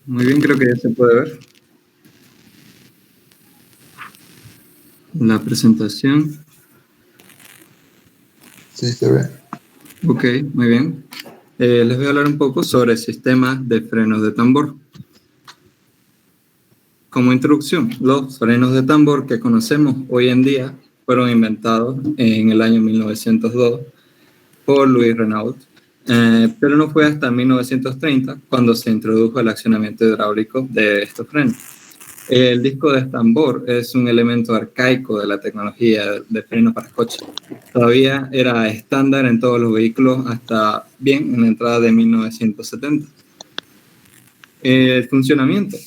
Muy bien, creo que ya se puede ver la presentación. Sí, se ve. Ok, muy bien. Les voy a hablar un poco sobre sistemas de frenos de tambor. Como introducción, los frenos de tambor que conocemos hoy en día fueron inventados en el año 1902 por Louis Renault, pero no fue hasta 1930 cuando se introdujo el accionamiento hidráulico de estos frenos. El disco de tambor es un elemento arcaico de la tecnología de freno para coches. Todavía era estándar en todos los vehículos hasta bien en la entrada de 1970. El funcionamiento.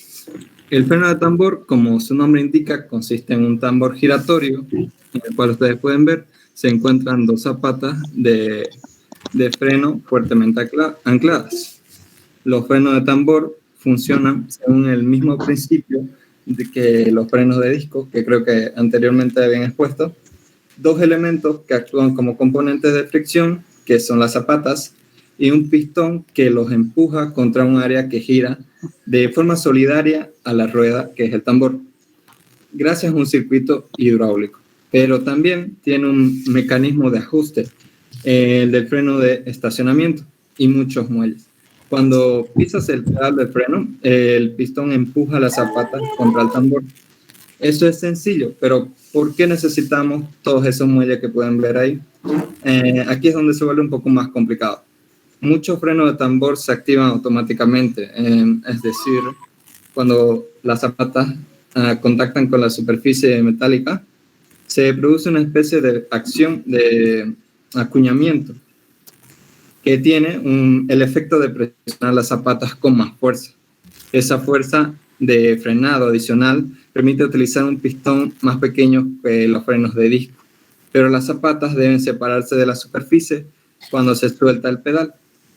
El freno de tambor, como su nombre indica, consiste en un tambor giratorio, en el cual ustedes pueden ver, se encuentran dos zapatas de freno fuertemente ancladas. Los frenos de tambor funcionan según el mismo principio de que los frenos de disco, que creo que anteriormente habían expuesto, dos elementos que actúan como componentes de fricción, que son las zapatas, y un pistón que los empuja contra un área que gira de forma solidaria a la rueda, que es el tambor, gracias a un circuito hidráulico. Pero también tiene un mecanismo de ajuste, el del freno de estacionamiento y muchos muelles. Cuando pisas el pedal del freno, el pistón empuja las zapatas contra el tambor. Eso es sencillo, pero ¿por qué necesitamos todos esos muelles que pueden ver ahí? Aquí es donde se vuelve un poco más complicado. Muchos frenos de tambor se activan automáticamente, es decir, cuando las zapatas contactan con la superficie metálica, se produce una especie de acción de acuñamiento que tiene el efecto de presionar las zapatas con más fuerza. Esa fuerza de frenado adicional permite utilizar un pistón más pequeño que los frenos de disco, pero las zapatas deben separarse de la superficie cuando se suelta el pedal.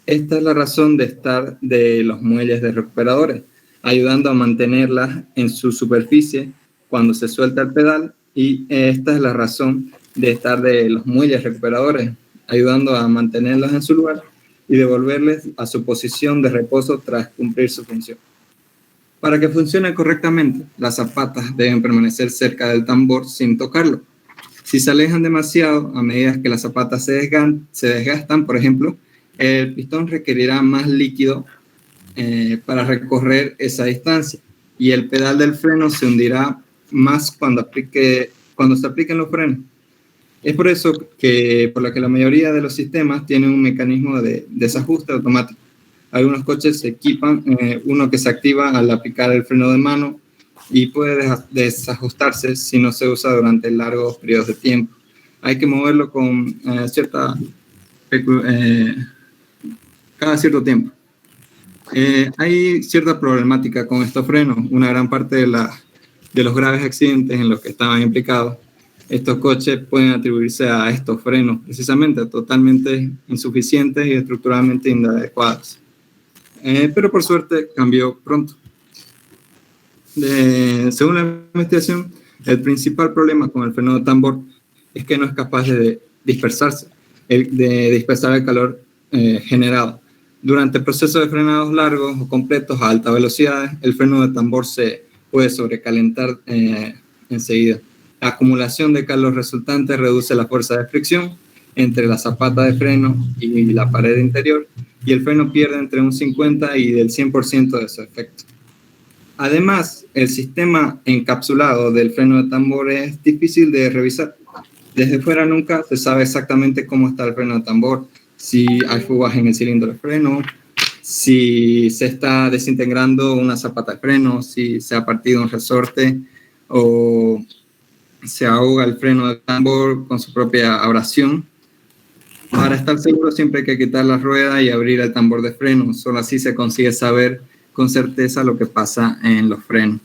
Esta es la razón de estar de los muelles de recuperadores, ayudando a mantenerlas en su superficie cuando se suelta el pedal, y esta es la razón de estar de los muelles recuperadores, ayudando a mantenerlas en su lugar y devolverles a su posición de reposo tras cumplir su función. Para que funcione correctamente, las zapatas deben permanecer cerca del tambor sin tocarlo. Si se alejan demasiado, a medida que las zapatas se desgastan, por ejemplo, el pistón requerirá más líquido para recorrer esa distancia, y el pedal del freno se hundirá más cuando se apliquen los frenos. Es por eso por la que la mayoría de los sistemas tienen un mecanismo de desajuste automático. Algunos coches se equipan uno que se activa al aplicar el freno de mano y puede desajustarse si no se usa durante largos periodos de tiempo. Hay que moverlo con cada cierto tiempo. Hay cierta problemática con estos frenos. Una gran parte de los graves accidentes en los que estaban implicados estos coches pueden atribuirse a estos frenos, precisamente totalmente insuficientes y estructuralmente inadecuados. Pero por suerte cambió pronto. Según la investigación, el principal problema con el freno de tambor es que no es capaz de dispersar el calor generado. Durante procesos de frenados largos o completos a alta velocidad, el freno de tambor se puede sobrecalentar enseguida. La acumulación de calor resultante reduce la fuerza de fricción entre la zapata de freno y la pared interior, y el freno pierde entre un 50 y del 100% de su efecto. Además, el sistema encapsulado del freno de tambor es difícil de revisar. Desde fuera nunca se sabe exactamente cómo está el freno de tambor, si hay fugas en el cilindro de freno, si se está desintegrando una zapata de freno, si se ha partido un resorte o se ahoga el freno de tambor con su propia abrasión. Para estar seguro siempre hay que quitar la rueda y abrir el tambor de freno. Solo así se consigue saber con certeza lo que pasa en los frenos.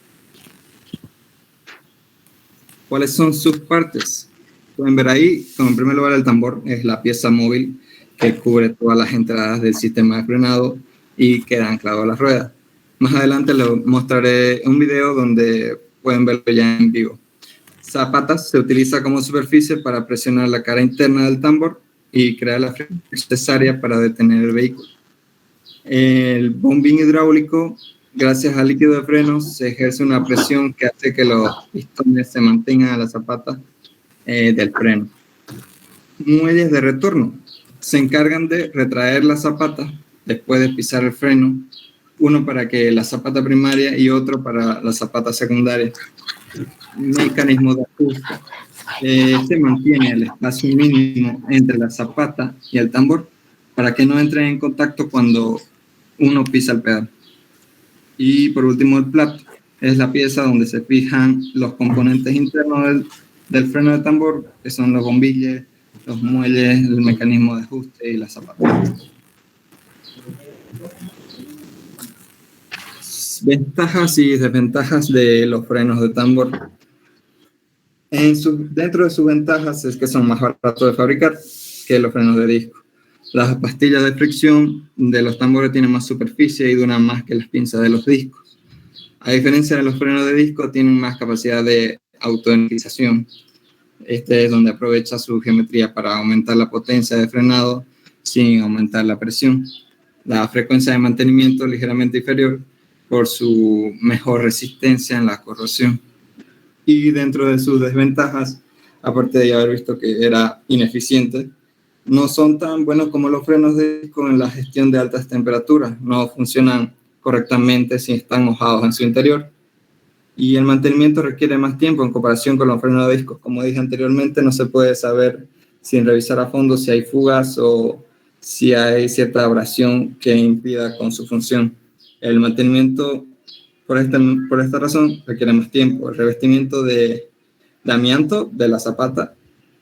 ¿Cuáles son sus partes? Pueden ver ahí, en primer lugar, el tambor es la pieza móvil que cubre todas las entradas del sistema de frenado y queda anclado a la rueda. Más adelante les mostraré un video donde pueden verlo ya en vivo. Zapatas se utiliza como superficie para presionar la cara interna del tambor y crear la fricción necesaria para detener el vehículo. El bombín hidráulico Gracias al líquido de freno se ejerce una presión que hace que los pistones se mantengan a la zapata del freno. Muelles de retorno se encargan de retraer la zapata después de pisar el freno, uno para que la zapata primaria y otro para la zapata secundaria. Mecanismo de ajuste. Se mantiene el espacio mínimo entre la zapata y el tambor para que no entren en contacto cuando uno pisa el pedal. Y por último, el plato es la pieza donde se fijan los componentes internos del freno de tambor, que son los bombilles, los muelles, el mecanismo de ajuste y la zapata. Ventajas y desventajas de los frenos de tambor. Dentro de sus ventajas es que son más baratos de fabricar que los frenos de disco. Las pastillas de fricción de los tambores tienen más superficie y duran más que las pinzas de los discos. A diferencia de los frenos de disco, tienen más capacidad de autoenergización. Este es donde aprovecha su geometría para aumentar la potencia de frenado sin aumentar la presión. La frecuencia de mantenimiento es ligeramente inferior por su mejor resistencia en la corrosión. Y dentro de sus desventajas, aparte de haber visto que era ineficiente, no son tan buenos como los frenos de disco en la gestión de altas temperaturas. No funcionan correctamente si están mojados en su interior. Y el mantenimiento requiere más tiempo en comparación con los frenos de discos. Como dije anteriormente, no se puede saber sin revisar a fondo si hay fugas o si hay cierta abrasión que impida con su función. El mantenimiento, por esta razón, requiere más tiempo. El revestimiento de amianto de la zapata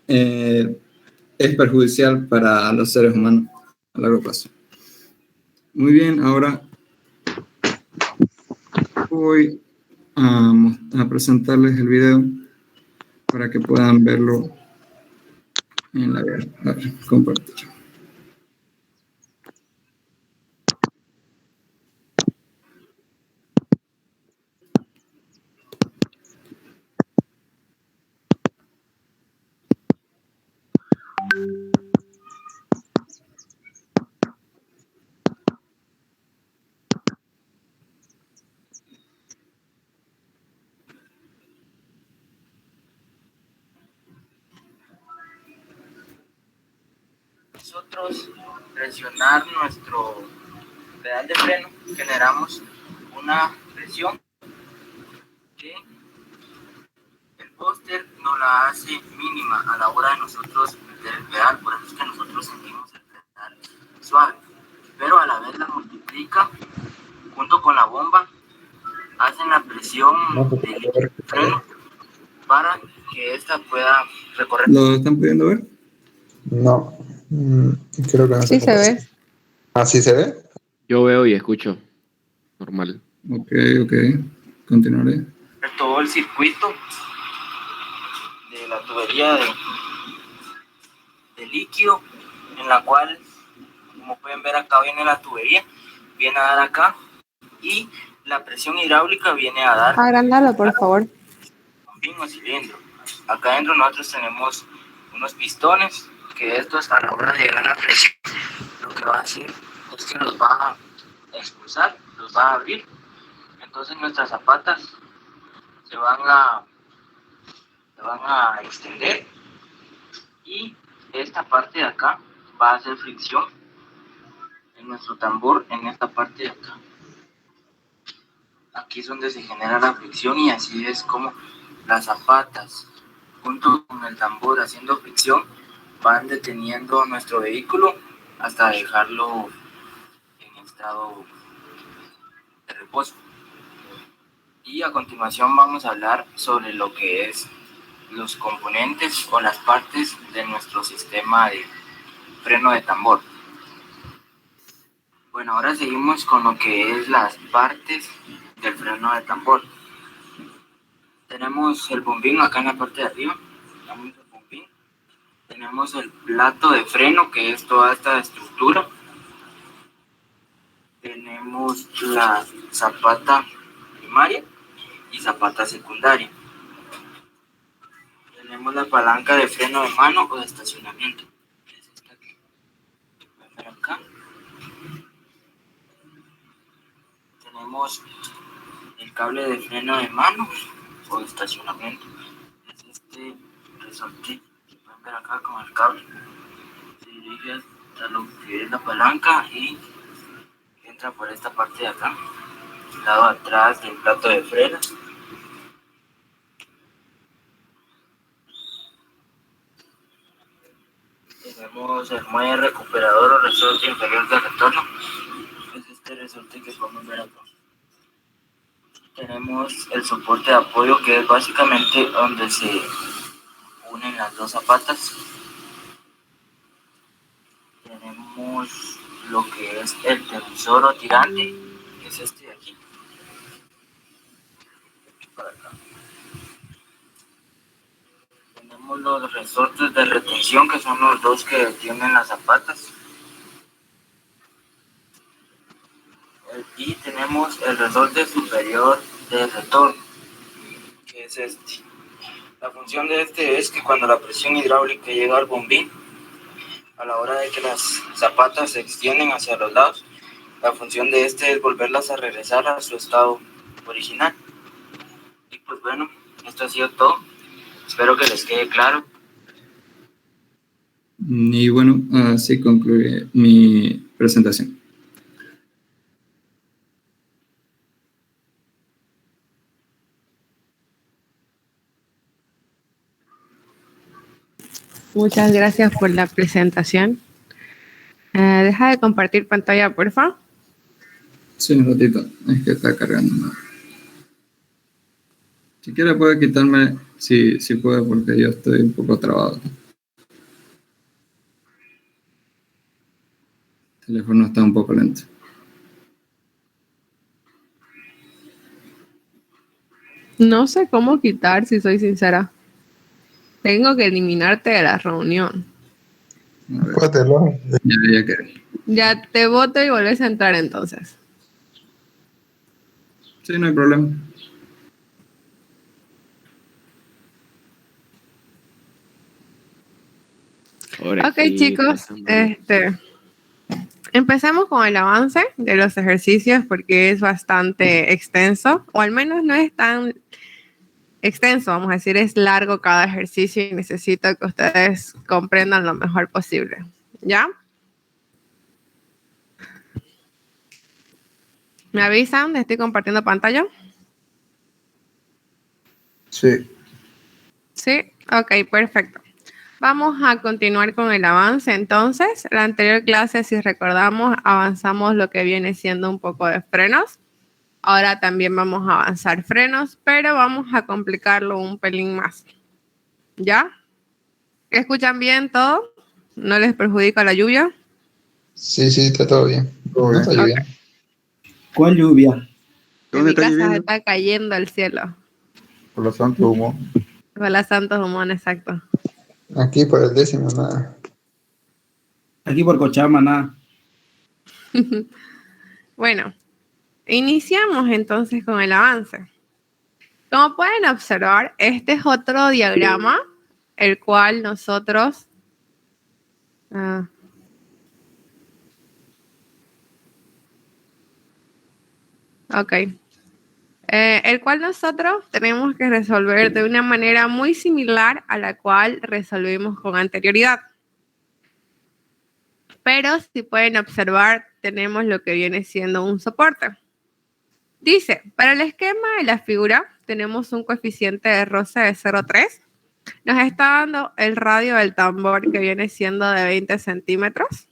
es perjudicial para los seres humanos a largo plazo. Muy bien, ahora voy a presentarles el video para que puedan verlo en la vida. A ver, compartir. Nosotros presionar nuestro pedal de freno, generamos una presión que el póster nos la hace mínima a la hora de nosotros meter el pedal, por eso es que nosotros sentimos el pedal suave, pero a la vez la multiplica junto con la bomba, hacen la presión del freno para que ésta pueda recorrer. ¿Lo están pudiendo ver? No, creo que no Sí se ve. ¿Ah, sí se ve? Yo veo y escucho. Normal. Ok, continuaré. Todo el circuito de la tubería de líquido, en la cual, como pueden ver acá viene la tubería, viene a dar acá, y la presión hidráulica viene a dar... Agrándalo, por favor. Un mismo cilindro. Acá adentro nosotros tenemos unos pistones, que estos a la hora de llegar a presión, lo que va a hacer es que los va a expulsar, los va a abrir. Entonces nuestras zapatas se van a extender y esta parte de acá va a hacer fricción en nuestro tambor, en esta parte de acá. Aquí es donde se genera la fricción y así es como las zapatas junto con el tambor haciendo fricción van deteniendo nuestro vehículo hasta dejarlo en estado de reposo. Y a continuación vamos a hablar sobre lo que es los componentes o las partes de nuestro sistema de freno de tambor. Bueno, ahora seguimos con lo que es las partes del freno de tambor. Tenemos el bombín acá en la parte de arriba. Tenemos el plato de freno, que es toda esta estructura. Tenemos la zapata primaria y zapata secundaria. Tenemos la palanca de freno de mano o de estacionamiento. Es esta que pueden ver acá. tenemos el cable de freno de mano o de estacionamiento. Es este resorte que pueden ver acá con el cable. Se dirige hasta lo que es la palanca y entra por esta parte de acá, al lado atrás del plato de frenos. Tenemos el muelle recuperador o resorte inferior de retorno. Es este resorte que podemos ver acá. Tenemos el soporte de apoyo, que es básicamente donde se unen las dos zapatas. Tenemos lo que es el tensor o tirante, que es este de aquí. Para acá. Tenemos los resortes de retención, que son los dos que tienen las zapatas. Y tenemos el resorte superior de retorno, que es este. La función de este es que cuando la presión hidráulica llega al bombín, a la hora de que las zapatas se extienden hacia los lados, la función de este es volverlas a regresar a su estado original. Y pues bueno, esto ha sido todo. Espero que les quede claro. Y bueno, así concluye mi presentación. Muchas gracias por la presentación. Deja de compartir pantalla, por favor. Sí, un ratito, es que está cargando. ¿No? Si quiere puede quitarme, si puede, porque yo estoy un poco trabado. El teléfono está un poco lento. No sé cómo quitar, si soy sincera. Tengo que eliminarte de la reunión. A ver, Pótelo. ya que. Ya te voto y volvés a entrar entonces. Sí, no hay problema. Ahora Ok, sí, chicos, pasando. empezamos con el avance de los ejercicios porque es bastante extenso, o al menos no es tan extenso, vamos a decir, es largo cada ejercicio y necesito que ustedes comprendan lo mejor posible. ¿Ya? ¿Me avisan? ¿Estoy compartiendo pantalla? Sí. Sí, ok, perfecto. Vamos a continuar con el avance. Entonces, la anterior clase, si recordamos, avanzamos lo que viene siendo un poco de frenos. Ahora también vamos a avanzar frenos, pero vamos a complicarlo un pelín más. ¿Ya? ¿Escuchan bien todo? ¿No les perjudica la lluvia? Sí, está todo bien. Todo No está bien. lloviendo. ¿Cuál lluvia? En ¿Dónde mi está casa lloviendo? está cayendo el cielo. Por lo santo humo. Hola, Santos Humón, exacto. Aquí por el 10º nada. Aquí por Cochabamba, Bueno, iniciamos entonces con el avance. Como pueden observar, este es otro diagrama, el cual nosotros... ok. El cual nosotros tenemos que resolver de una manera muy similar a la cual resolvimos con anterioridad. Pero si pueden observar, tenemos lo que viene siendo un soporte. Dice, para el esquema de la figura, tenemos un coeficiente de roce de 0,3. Nos está dando el radio del tambor, que viene siendo de 20 centímetros.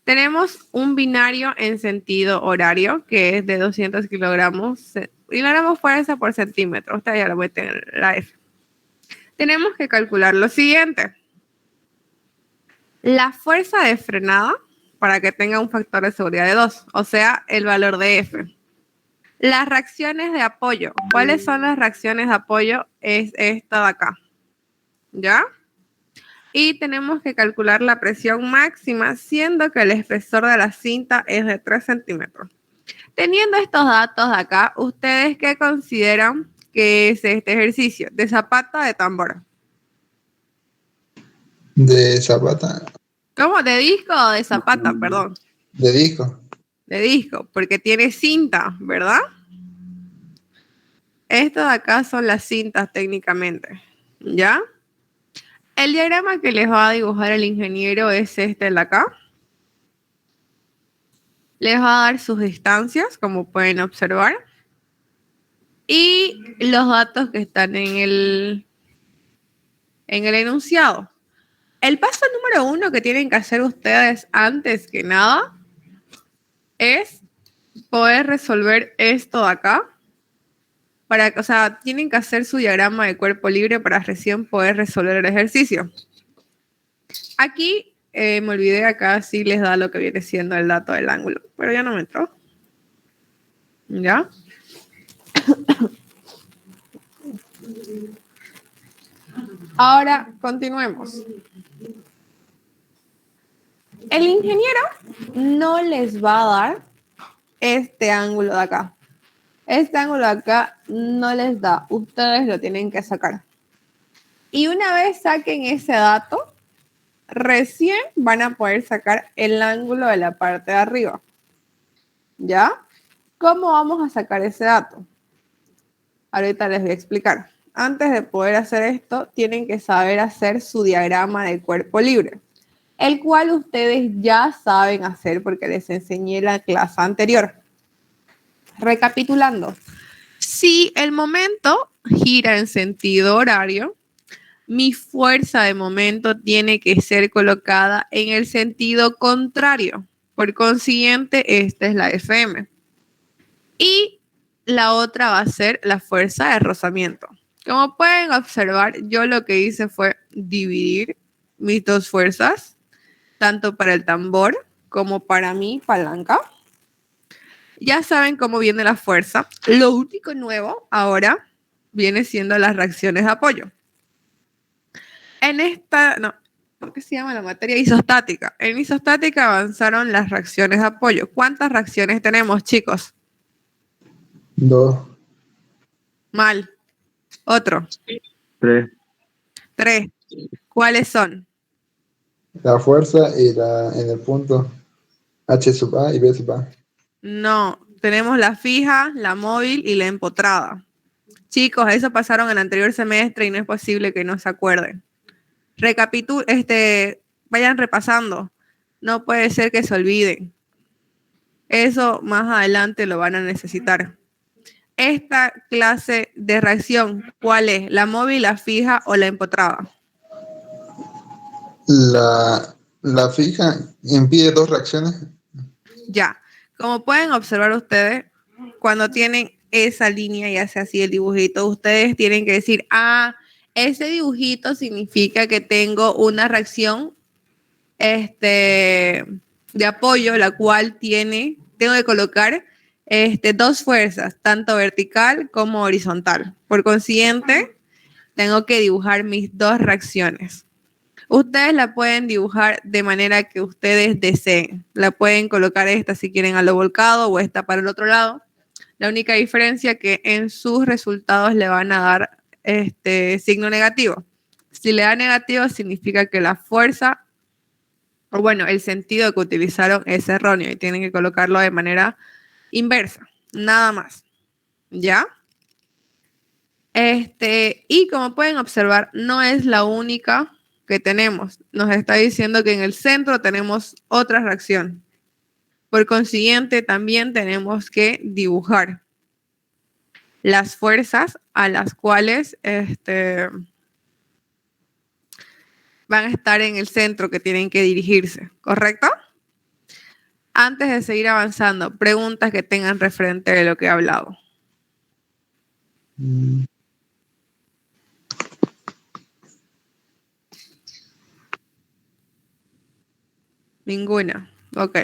Tenemos un binario en sentido horario, que es de 200 kilogramos. Kilogramos fuerza por centímetro. Ustedes ya lo meten en la F. Tenemos que calcular lo siguiente. La fuerza de frenada, para que tenga un factor de seguridad de 2, o sea, el valor de F. Las reacciones de apoyo. ¿Cuáles son las reacciones de apoyo? Es esta de acá. ¿Ya? Y tenemos que calcular la presión máxima, siendo que el espesor de la cinta es de 3 centímetros. Teniendo estos datos de acá, ¿ustedes qué consideran que es este ejercicio? ¿De zapata o de tambor? De zapata. ¿Cómo? ¿De disco o de zapata? Perdón. De disco. De disco, porque tiene cinta, ¿verdad? Estas de acá son las cintas técnicamente, ¿ya? El diagrama que les va a dibujar el ingeniero es este de acá. Les va a dar sus distancias, como pueden observar, y los datos que están en el enunciado. El paso número 1 que tienen que hacer ustedes antes que nada es poder resolver esto de acá. O sea, tienen que hacer su diagrama de cuerpo libre para recién poder resolver el ejercicio. Aquí me olvidé, acá sí les da lo que viene siendo el dato del ángulo, pero ya no me entró. ¿Ya? Ahora continuemos. El ingeniero no les va a dar este ángulo de acá. Este ángulo de acá no les da. Ustedes lo tienen que sacar. Y una vez saquen ese dato, recién van a poder sacar el ángulo de la parte de arriba. ¿Ya? ¿Cómo vamos a sacar ese dato? Ahorita les voy a explicar. Antes de poder hacer esto, tienen que saber hacer su diagrama de cuerpo libre, el cual ustedes ya saben hacer porque les enseñé la clase anterior. Recapitulando, si el momento gira en sentido horario, mi fuerza de momento tiene que ser colocada en el sentido contrario. Por consiguiente, esta es la FM. Y la otra va a ser la fuerza de rozamiento. Como pueden observar, yo lo que hice fue dividir mis dos fuerzas, tanto para el tambor como para mi palanca. Ya saben cómo viene la fuerza. Lo único nuevo ahora viene siendo las reacciones de apoyo. En esta, no, ¿por qué se llama la materia? Isostática. En isostática avanzaron las reacciones de apoyo. ¿Cuántas reacciones tenemos, chicos? 2. Mal. Otro. 3. 3. ¿Cuáles son? La fuerza y en el punto H sub A y B sub A. No, tenemos la fija, la móvil y la empotrada. Chicos, eso pasaron en el anterior semestre y no es posible que no se acuerden. Vayan repasando. No puede ser que se olviden. Eso más adelante lo van a necesitar. Esta clase de reacción, ¿cuál es? ¿La móvil, la fija o la empotrada? La fija impide 2 reacciones. Ya. Como pueden observar ustedes, cuando tienen esa línea y hace así el dibujito, ustedes tienen que decir, ese dibujito significa que tengo una reacción de apoyo, la cual tengo que colocar dos fuerzas, tanto vertical como horizontal. Por consiguiente, tengo que dibujar mis dos reacciones. Ustedes la pueden dibujar de manera que ustedes deseen. La pueden colocar esta si quieren a lo volcado o esta para el otro lado. La única diferencia es que en sus resultados le van a dar signo negativo. Si le da negativo significa que la fuerza, o bueno, el sentido que utilizaron es erróneo y tienen que colocarlo de manera inversa. Nada más. ¿Ya? Y como pueden observar, no es la única que tenemos. Nos está diciendo que en el centro tenemos otra reacción. Por consiguiente, también tenemos que dibujar las fuerzas a las cuales van a estar en el centro que tienen que dirigirse, ¿correcto? Antes de seguir avanzando, preguntas que tengan referente a lo que he hablado. Ninguna. Ok.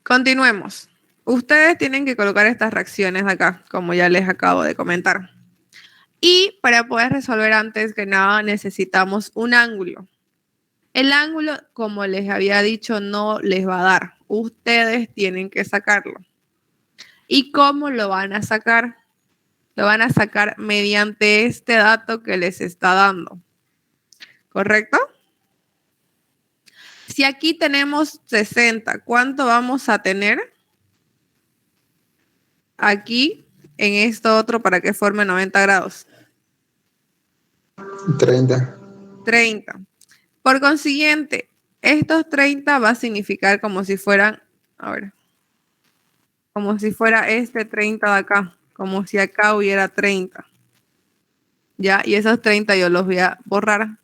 Continuemos. Ustedes tienen que colocar estas reacciones acá, como ya les acabo de comentar. Y para poder resolver antes que nada necesitamos un ángulo. El ángulo, como les había dicho, no les va a dar. Ustedes tienen que sacarlo. ¿Y cómo lo van a sacar? Lo van a sacar mediante este dato que les está dando. ¿Correcto? Si aquí tenemos 60, ¿cuánto vamos a tener aquí en esto otro para que forme 90 grados? 30. 30. Por consiguiente, estos 30 va a significar como si fueran, a ver, como si fuera este 30 de acá, como si acá hubiera 30. ¿Ya? Y esos 30 yo los voy a borrar.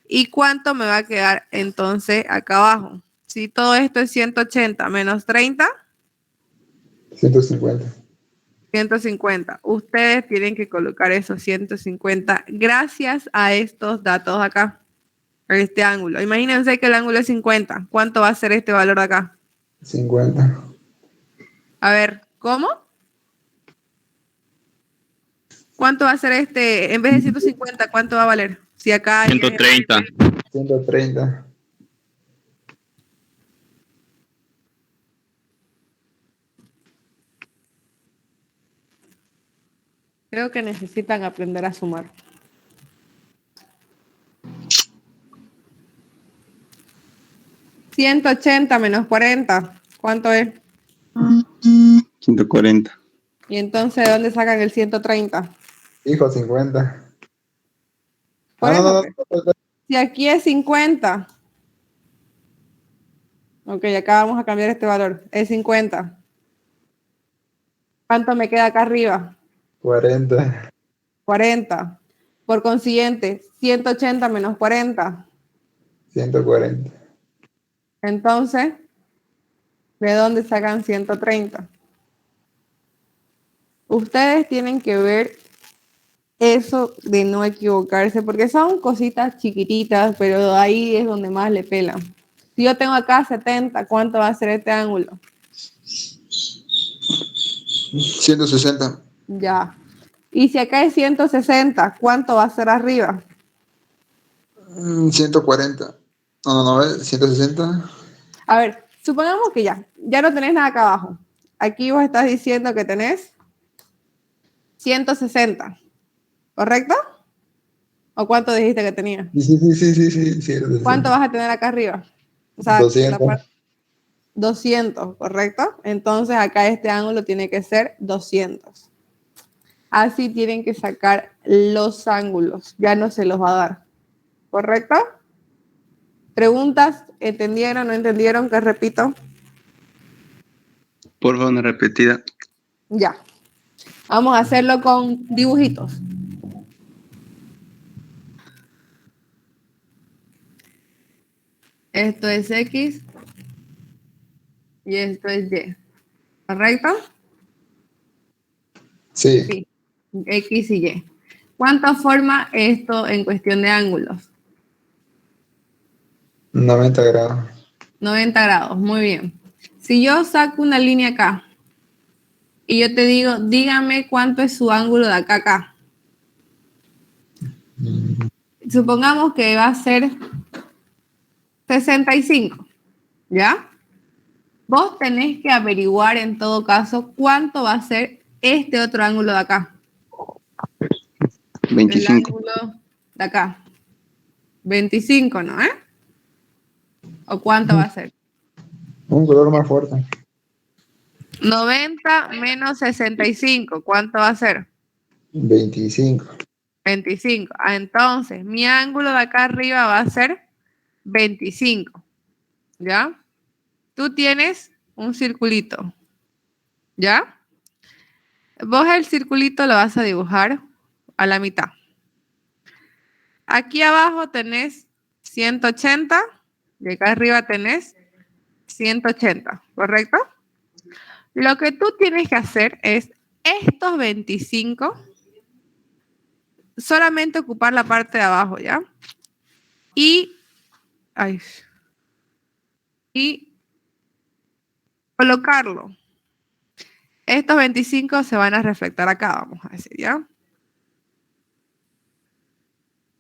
¿Y cuánto me va a quedar entonces acá abajo? Si todo esto es 180 menos 30, 150. 150. Ustedes tienen que colocar esos 150 gracias a estos datos acá, a este ángulo. Imagínense que el ángulo es 50. ¿Cuánto va a ser este valor de acá? 50. A ver, ¿cómo? ¿Cuánto va a ser este? En vez de 150, ¿cuánto va a valer? Si acá hay 130. 130. Creo que necesitan aprender a sumar. ¿180 menos 40? ¿Cuánto es? 140. Y entonces, ¿de dónde sacan el 130? Hijo, 50. Por No, eso, no, no, pues. no, no. Si aquí es 50. Ok, acá vamos a cambiar este valor. Es 50. ¿Cuánto me queda acá arriba? 40. 40. Por consiguiente, 180 menos 40. 140. Entonces, ¿de dónde sacan 130? Ustedes tienen que ver eso de no equivocarse, porque son cositas chiquititas, pero ahí es donde más le pelan. Si yo tengo acá 70, ¿cuánto va a ser este ángulo? 160. Ya. Y si acá es 160, ¿cuánto va a ser arriba? 140. No, no, no, 160. A ver, supongamos que ya no tenés nada acá abajo. Aquí vos estás diciendo que tenés 160, ¿correcto? ¿O cuánto dijiste que tenías? Sí, sí, sí, sí, sí, sí, 160. ¿Cuánto vas a tener acá arriba? O sea, en la 200. parte 200, ¿correcto? Entonces acá este ángulo tiene que ser 200. Así tienen que sacar los ángulos. Ya no se los va a dar. ¿Correcto? ¿Preguntas? ¿Entendieron? ¿No entendieron? ¿Qué repito? Por favor, una repetida. Ya. Vamos a hacerlo con dibujitos. Esto es X y esto es Y. ¿Correcto? Sí, Sí. X y Y. ¿Cuánto forma esto en cuestión de ángulos? 90 grados. 90 grados. Muy bien. Si yo saco una línea acá y yo te digo, dígame cuánto es su ángulo de acá a acá. Supongamos que va a ser 65, ¿ya? Vos tenés que averiguar en todo caso cuánto va a ser este otro ángulo de acá. El 25. ángulo de acá. 25, ¿no? ¿O cuánto va a ser? Un color más fuerte. 90 menos 65, ¿cuánto va a ser? 25. 25. Entonces, mi ángulo de acá arriba va a ser 25, ¿ya? Tú tienes un circulito, ¿ya? Vos el circulito lo vas a dibujar a la mitad. Aquí abajo tenés 180 y acá arriba tenés 180, ¿correcto? Lo que tú tienes que hacer es estos 25, solamente ocupar la parte de abajo, ¿ya? Y colocarlo. Estos 25 se van a reflectar acá, vamos a decir, ¿ya?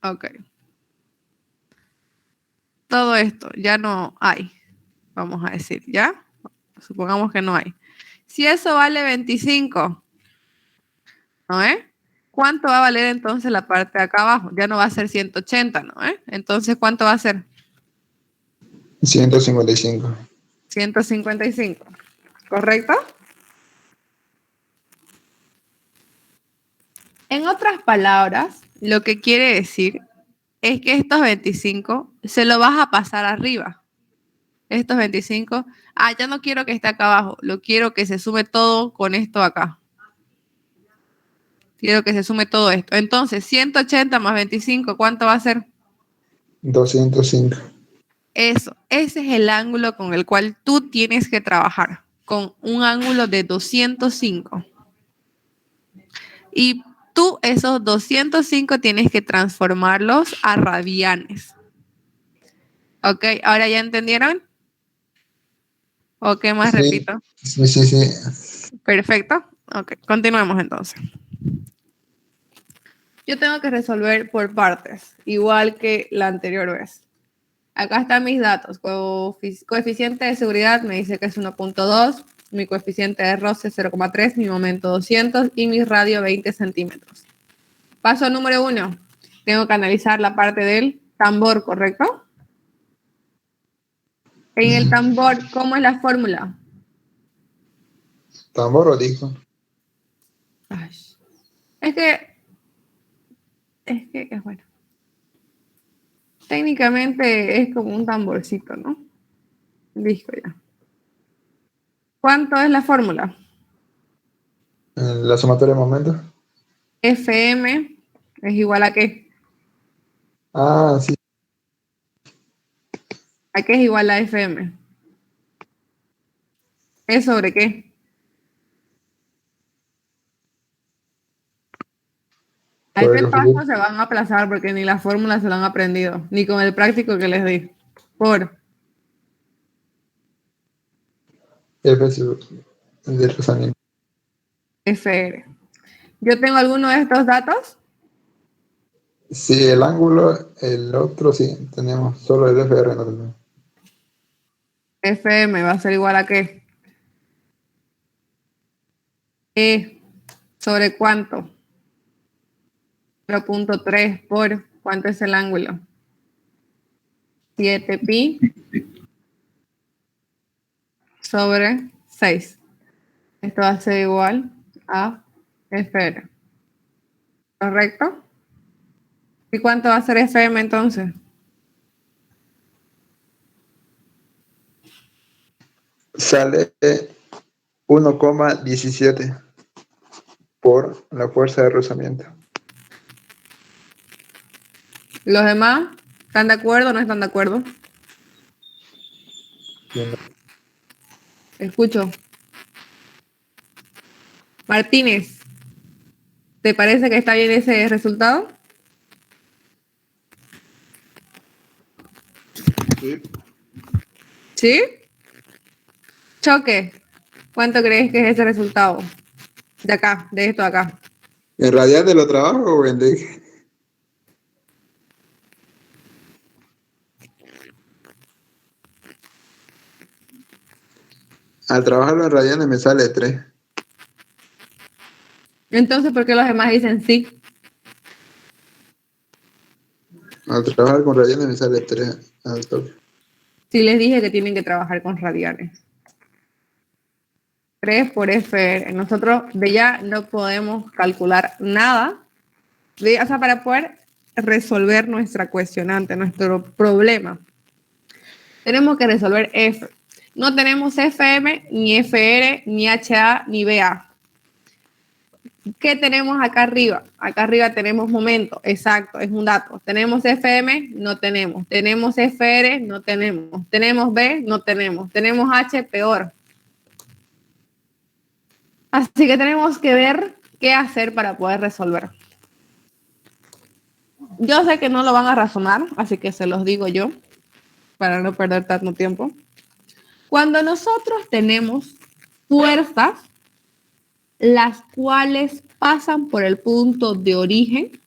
Ok. Todo esto ya no hay, vamos a decir, ¿ya? Supongamos que no hay. Si eso vale 25, ¿no es? ¿Cuánto va a valer entonces la parte de acá abajo? Ya no va a ser 180, ¿no es? Entonces, ¿cuánto va a ser? 155. 155. ¿Correcto? En otras palabras, lo que quiere decir es que estos 25 se lo vas a pasar arriba. Estos 25, ya no quiero que esté acá abajo, lo quiero que se sume todo con esto acá. Quiero que se sume todo esto. Entonces, 180 más 25, ¿cuánto va a ser? 205. Eso, ese es el ángulo con el cual tú tienes que trabajar, con un ángulo de 205. Y tú esos 205 tienes que transformarlos a radianes. ¿Ok? ¿Ahora ya entendieron? ¿O qué más Sí, repito? sí. Perfecto. Ok, continuemos entonces. Yo tengo que resolver por partes, igual que la anterior vez. Acá están mis datos. Coeficiente de seguridad me dice que es 1.2, mi coeficiente de roce es 0.3, mi momento 200 y mi radio 20 centímetros. Paso número 1. Tengo que analizar la parte del tambor, ¿correcto? En el tambor, ¿cómo es la fórmula? Tambor o disco. Ay, es que es bueno. Técnicamente es como un tamborcito, ¿no? Disco ya. ¿Cuánto es la fórmula? La sumatoria de momentos. FM es igual a qué? Ah, sí. ¿A qué es igual a FM? ¿Es sobre qué? A Por este el paso coeficiente. se van a aplazar porque ni la fórmula se lo han aprendido, ni con el práctico que les di. Por F de rozamiento. FR. ¿Yo tengo alguno de estos datos? Sí, el ángulo, el otro sí, tenemos. Solo el FR no tenemos. FM va a ser igual a qué? E sobre cuánto? 0.3 por ¿cuánto es el ángulo? 7 pi sobre 6. Esto va a ser igual a FR. ¿Correcto? ¿Y cuánto va a ser FM entonces? Sale 1,17 por la fuerza de rozamiento. ¿Los demás están de acuerdo o no están de acuerdo? Escucho. Martínez, ¿te parece que está bien ese resultado? Sí. ¿Sí? Choque, ¿cuánto crees que es ese resultado? De acá, de esto de acá. ¿En radiante lo trabajo o en de? Al trabajarlo en radianes me sale 3. Entonces, ¿por qué los demás dicen sí? Al trabajar con radianes me sale 3 al toque. Sí les dije que tienen que trabajar con radianes. 3 por FR. Nosotros de ya no podemos calcular nada. O sea, para poder resolver nuestra cuestionante, nuestro problema, tenemos que resolver F. No tenemos FM, ni FR, ni HA, ni BA. ¿Qué tenemos acá arriba? Acá arriba tenemos momento, exacto, es un dato. ¿Tenemos FM? No tenemos. ¿Tenemos FR? No tenemos. ¿Tenemos B? No tenemos. ¿Tenemos H? Peor. Así que tenemos que ver qué hacer para poder resolver. Yo sé que no lo van a razonar, así que se los digo yo, para no perder tanto tiempo. Cuando nosotros tenemos fuerzas, las cuales pasan por el punto de origen,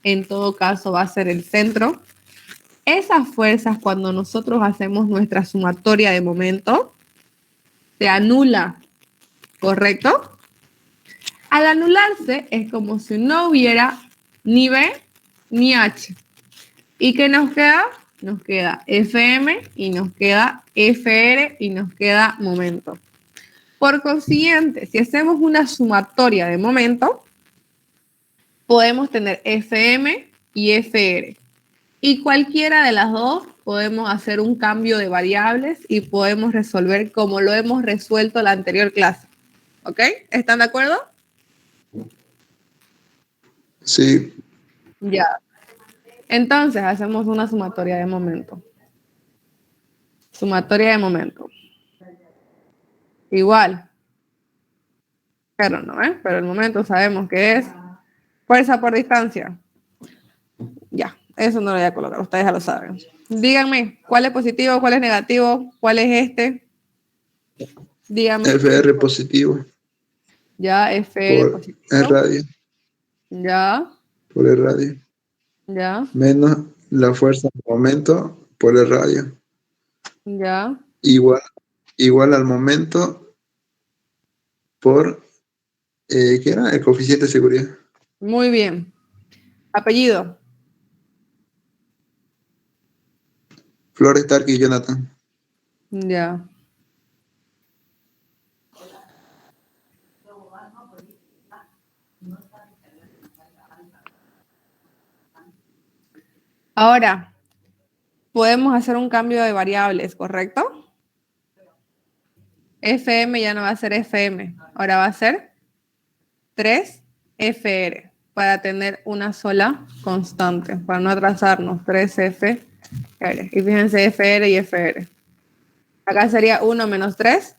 en todo caso va a ser el centro, esas fuerzas cuando nosotros hacemos nuestra sumatoria de momento, se anula, ¿correcto? Al anularse es como si no hubiera ni B ni H. ¿Y qué nos queda? nos queda FM y nos queda FR y nos queda momento. Por consiguiente, si hacemos una sumatoria de momento, podemos tener FM y FR. Y cualquiera de las dos podemos hacer un cambio de variables y podemos resolver como lo hemos resuelto en la anterior clase. ¿Ok? ¿Están de acuerdo? Sí, Ya. Entonces, hacemos una sumatoria de momento. Sumatoria de momento. Igual. Pero no, ¿eh? Pero el momento sabemos que es fuerza por distancia. Ya, eso no lo voy a colocar, ustedes ya lo saben. Díganme, ¿cuál es positivo, cuál es negativo, cuál es este? Díganme. FR positivo Ya, FR por el positivo. radio, Ya, por el radio, ya, menos la fuerza del momento por el radio, ya. igual al momento por, ¿qué era? El coeficiente de seguridad. Muy bien. Apellido. Flores, Stark y Jonathan. Ya. Ahora, podemos hacer un cambio de variables, ¿correcto? FM ya no va a ser FM, ahora va a ser 3FR para tener una sola constante, para no atrasarnos, 3FR. Y fíjense, FR y FR. Acá sería 1 menos 3.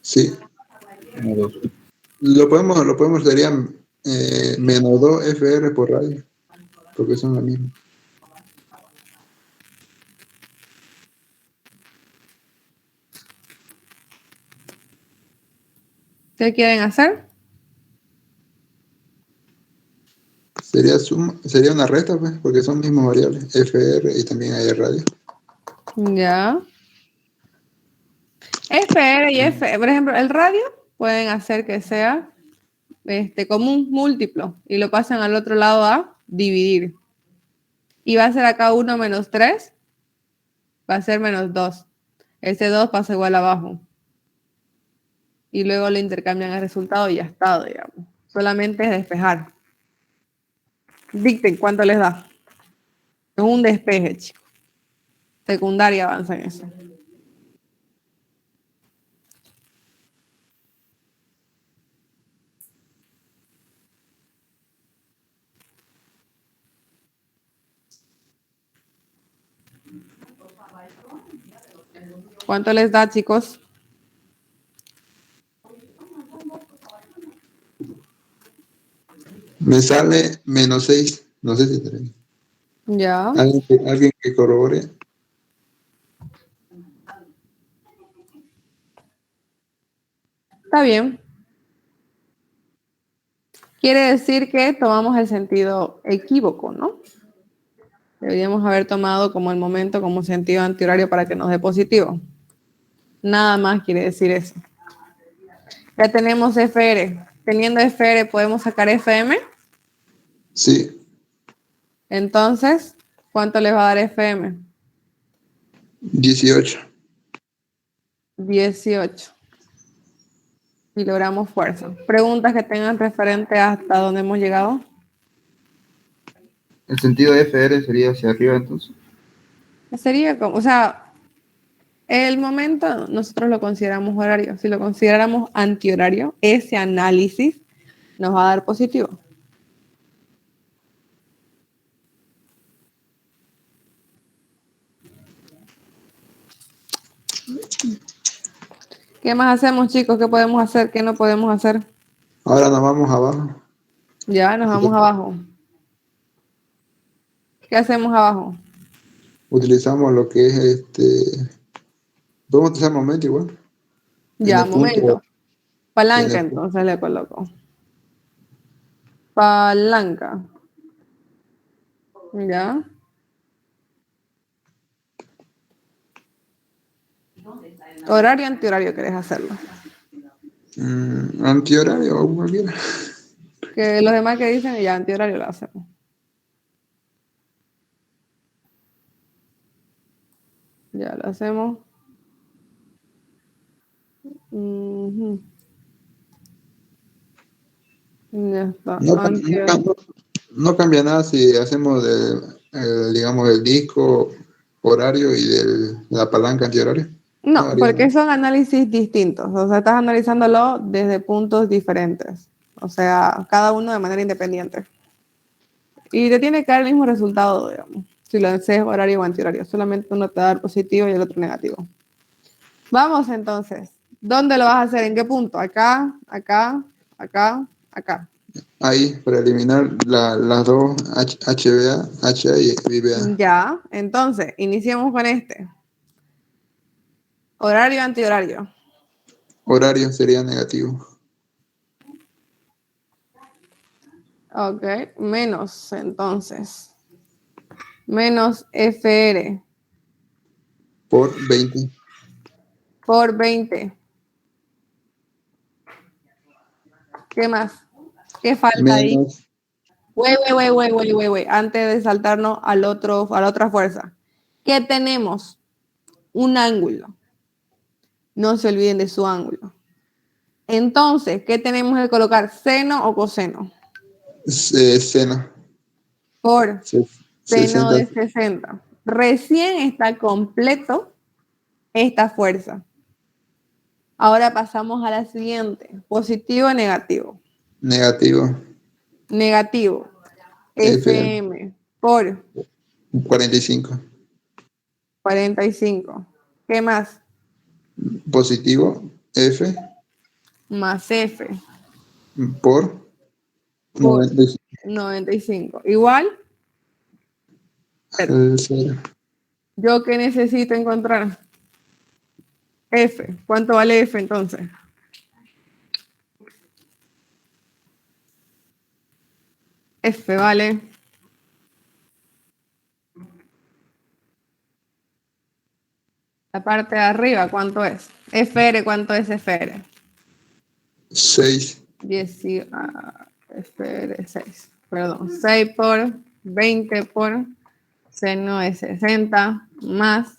Sí. Como 2. Lo podemos sería menos 2 FR por radio, porque son la misma. ¿Qué quieren hacer? Sería una resta, pues, porque son mismas variables, FR y también hay radio. Ya. FR y F, por ejemplo, el radio pueden hacer que sea como un múltiplo y lo pasan al otro lado a dividir. Y va a ser acá 1 menos 3, va a ser menos 2. Ese 2 pasa igual abajo. Y luego le intercambian el resultado y ya está, digamos. Solamente es despejar. Dicten cuánto les da. Es un despeje, chicos. Secundaria avanza en eso. ¿Cuánto les da, chicos? Me sale menos 6, no sé si tenemos. Ya. Alguien que corrobore. Está bien. Quiere decir que tomamos el sentido equívoco, ¿no? Deberíamos haber tomado como el momento como sentido antihorario para que nos dé positivo. Nada más quiere decir eso. Ya tenemos FR. Teniendo FR, ¿podemos sacar FM? Sí, Entonces, ¿cuánto les va a dar FM? 18. 18. Y logramos fuerza. Preguntas que tengan referente hasta dónde hemos llegado. El sentido de FR sería hacia arriba, entonces. Sería como, o sea, el momento nosotros lo consideramos horario. Si lo consideráramos antihorario, ese análisis nos va a dar positivo. ¿Qué más hacemos, chicos? ¿Qué podemos hacer? ¿Qué no podemos hacer? Ahora nos vamos abajo. Ya, nos vamos abajo. ¿Qué hacemos abajo? Utilizamos lo que es podemos utilizar momento igual. Ya, En el punto, momento. Palanca, en el- entonces le coloco. Palanca. Ya. Horario, antihorario, ¿querés hacerlo? Antihorario o cualquiera. Que los demás que dicen, ya, antihorario lo hacemos. Ya lo hacemos. Ujú. Ya está. No, no cambia nada si hacemos digamos, el disco horario y la palanca antihorario. No No, varía porque nada. son análisis distintos. O sea, estás analizándolo desde puntos diferentes. O sea, cada uno de manera independiente. Y te tiene que dar el mismo resultado, digamos. Si lo haces horario o antihorario. Solamente uno te va a dar positivo y el otro negativo. Vamos entonces. ¿Dónde lo vas a hacer? ¿En qué punto? Acá, acá, acá, acá. Ahí, para eliminar las dos HBA, HA y VBA. Ya. Entonces, iniciemos con este. Horario, antihorario. Horario sería negativo. Ok. Menos, entonces. Menos FR Por 20. por 20. ¿Qué más? ¿Qué falta ahí? Menos, Güey. Antes de saltarnos a la otra fuerza. ¿Qué tenemos? Un ángulo. No se olviden de su ángulo. Entonces, ¿qué tenemos que colocar? ¿Seno o coseno? seno. Por seno 60. de 60. Recién está completo esta fuerza. Ahora pasamos a la siguiente. Positivo o negativo. Negativo. Negativo. F. FM por 45. 45. ¿Qué más? Positivo. F. Más F Por por 95. 95. Igual, Cero. ¿yo qué necesito encontrar? F. ¿Cuánto vale F entonces? F vale. La parte de arriba, ¿cuánto es? FR, ¿cuánto es FR? 6. 10, FR 6. Perdón. 6 por 20 por seno de 60 más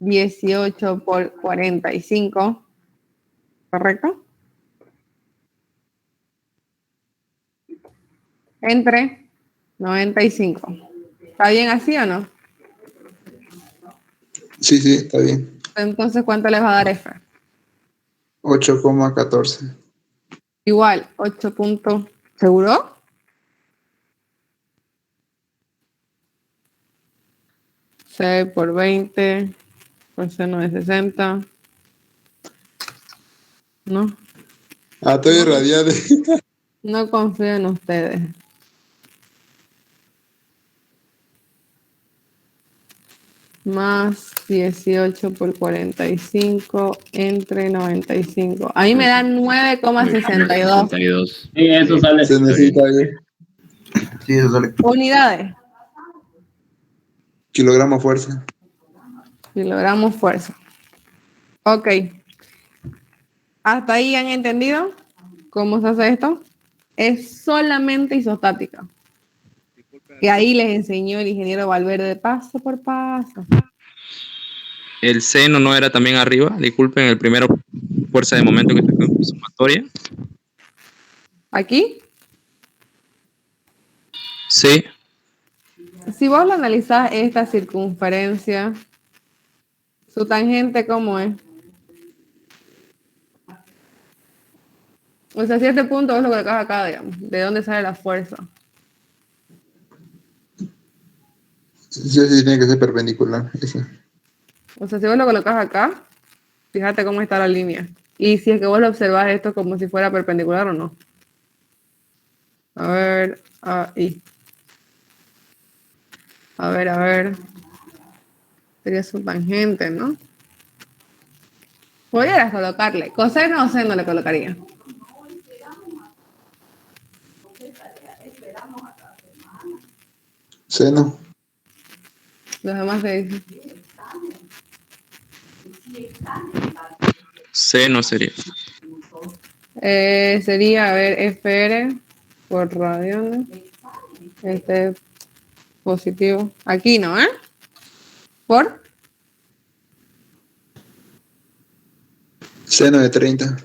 18 por 45. ¿Correcto? Entre 95. ¿Está bien así o no? Sí, está bien. Entonces, ¿cuánto les va a dar F? 8,14. Igual, 8 puntos. ¿Seguro? Seis por 20 por seno de 60. No, Estoy irradiado. no confío en ustedes. Más 18 por 45 entre 95. Ahí me dan 9,62 62. Sí, eso sale. Se necesita bien. Sí, eso sale. unidades. Kilogramo fuerza. Kilogramos fuerza. Ok. ¿Hasta ahí han entendido cómo se hace esto? Es solamente isostática. Que ahí les enseñó el ingeniero Valverde paso por paso. El seno no era también arriba, disculpen, el primero fuerza de momento que saqué en sumatoria. Aquí, Sí, si vos lo analizás esta circunferencia, su tangente, ¿cómo es? O sea, si este punto vos lo colocás acá, digamos, ¿de dónde sale la fuerza? Sí, tiene que ser perpendicular. Eso. O sea, si vos lo colocás acá, fíjate cómo está la línea. Y si es que vos lo observás esto como si fuera perpendicular o no. A ver, ahí. A ver. Sería su tangente, ¿no? Podrías colocarle. Coseno o seno le colocaría. Seno. Los demás te dicen. seno sería. Sería, a ver, FR por radiones. Este positivo. Aquí no, ¿eh? Por Seno de 30.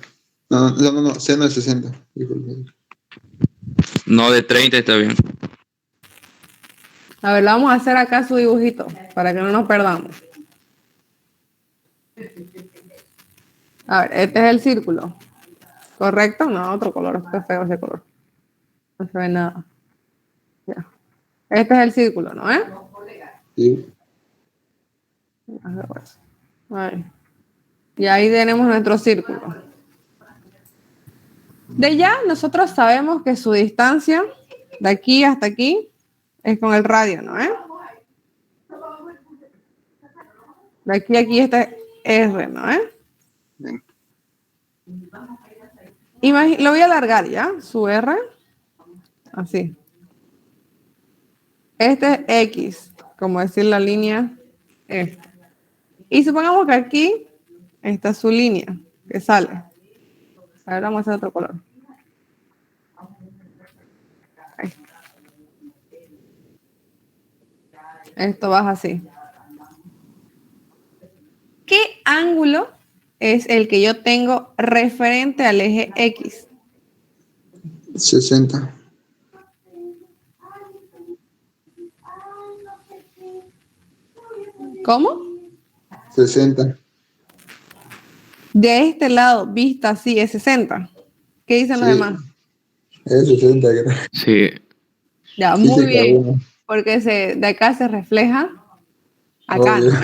No, seno de 60. Disculpe. No, de 30 está bien. A ver, le vamos a hacer acá su dibujito para que no nos perdamos. A ver, este es el círculo. ¿Correcto? No, otro color. Está feo ese color. No se ve nada. Ya. Este es el círculo, ¿no? Sí. Ahí. Y ahí tenemos nuestro círculo. De ya, nosotros sabemos que su distancia de aquí hasta aquí es con el radio, ¿no? De aquí a aquí este R, ¿no? Bien. Lo voy a alargar ya, su R. Así. Este es X, como decir la línea esta. Y supongamos que aquí está su línea que sale. Ahora vamos a hacer otro color. Ahí. Esto baja así. ¿Qué ángulo es el que yo tengo referente al eje X? 60. ¿Cómo? 60. De este lado, vista así, es 60. ¿Qué dicen los Sí. demás? Es 60, creo. Sí, Ya, Sí, muy sí, bien. cada uno. Porque de acá se refleja acá, Obvio. ¿no?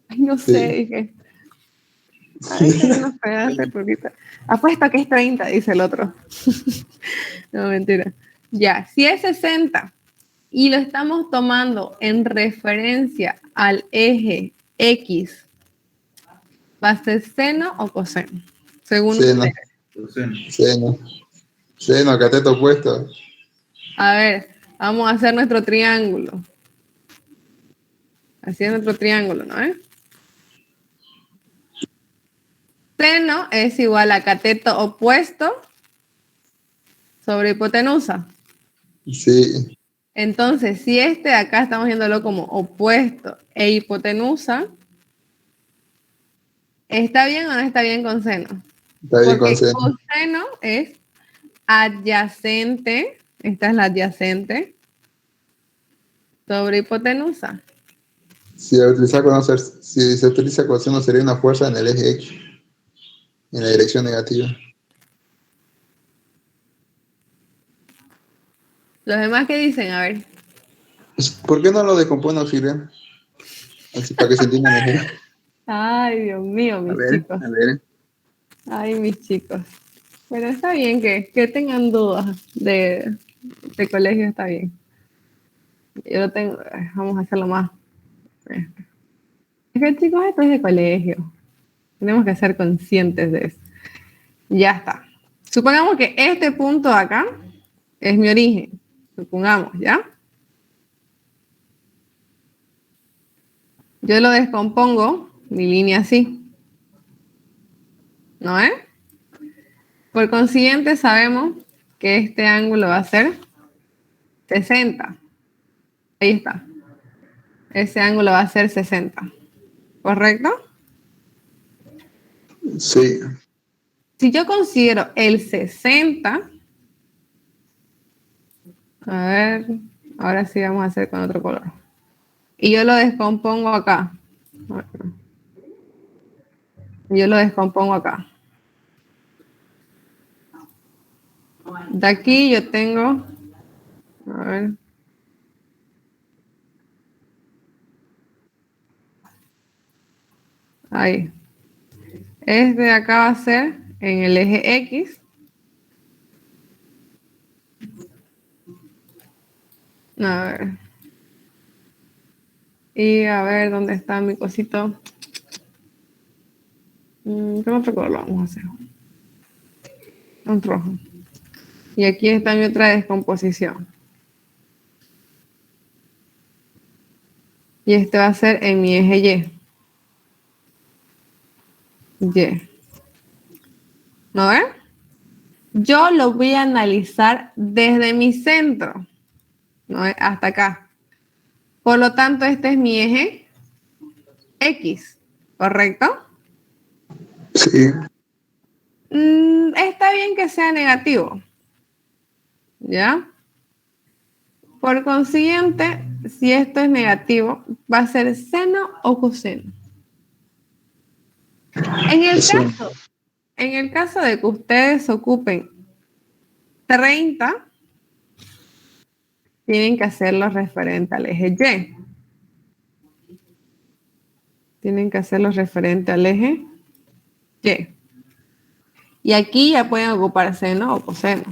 Ay, no sé, Sí. dije. Ay, que no sé, hace poquito. Apuesto que es 30, dice el otro. No, mentira. Ya, si es 60 y lo estamos tomando en referencia al eje X, ¿va a ser seno o coseno? Según Seno. ustedes. Seno. Seno, cateto opuesto. A ver, vamos a hacer nuestro triángulo. Así es nuestro triángulo, ¿no? Seno es igual a cateto opuesto sobre hipotenusa. Sí. Entonces, si este de acá estamos viéndolo como opuesto e hipotenusa, ¿está bien o no está bien con seno? Está bien con Porque seno. coseno es adyacente, esta es la adyacente, sobre hipotenusa. Si se utiliza coseno, sería una fuerza en el eje X, en la dirección negativa. Los demás, ¿qué dicen? A ver. ¿Por qué no lo decompone auxiliar? Así para que se entienda mejor. Ay, Dios mío, mis chicos. A ver. Ay, mis chicos. Pero está bien que tengan dudas de colegio, está bien. Yo lo tengo, vamos a hacerlo más. Es que, chicos, esto es de colegio. Tenemos que ser conscientes de eso. Ya está. Supongamos que este punto de acá es mi origen. Supongamos, ¿ya? Yo lo descompongo, mi línea así. ¿No es? Por consiguiente, sabemos que este ángulo va a ser 60. Ahí está. Ese ángulo va a ser 60. ¿Correcto? Sí. Si yo considero el 60, a ver, ahora sí vamos a hacer con otro color. Y yo lo descompongo acá. Yo lo descompongo acá. De aquí yo tengo, a ver. Ahí. Este de acá va a ser en el eje X. A ver. Y a ver dónde está mi cosito. ¿Qué otro color lo vamos a hacer? Un rojo. Y aquí está mi otra descomposición. Y este va a ser en mi eje Y. Y. ¿No ven? Yo lo voy a analizar desde mi centro, ¿no? Hasta acá. Por lo tanto, este es mi eje X, ¿correcto? Sí. Está bien que sea negativo. ¿Ya? Por consiguiente, si esto es negativo, va a ser seno o coseno. En el Sí. caso, en el caso de que ustedes ocupen 30, tienen que hacerlo referente al eje Y. Tienen que hacerlo referente al eje Y. Y aquí ya pueden ocupar seno o coseno.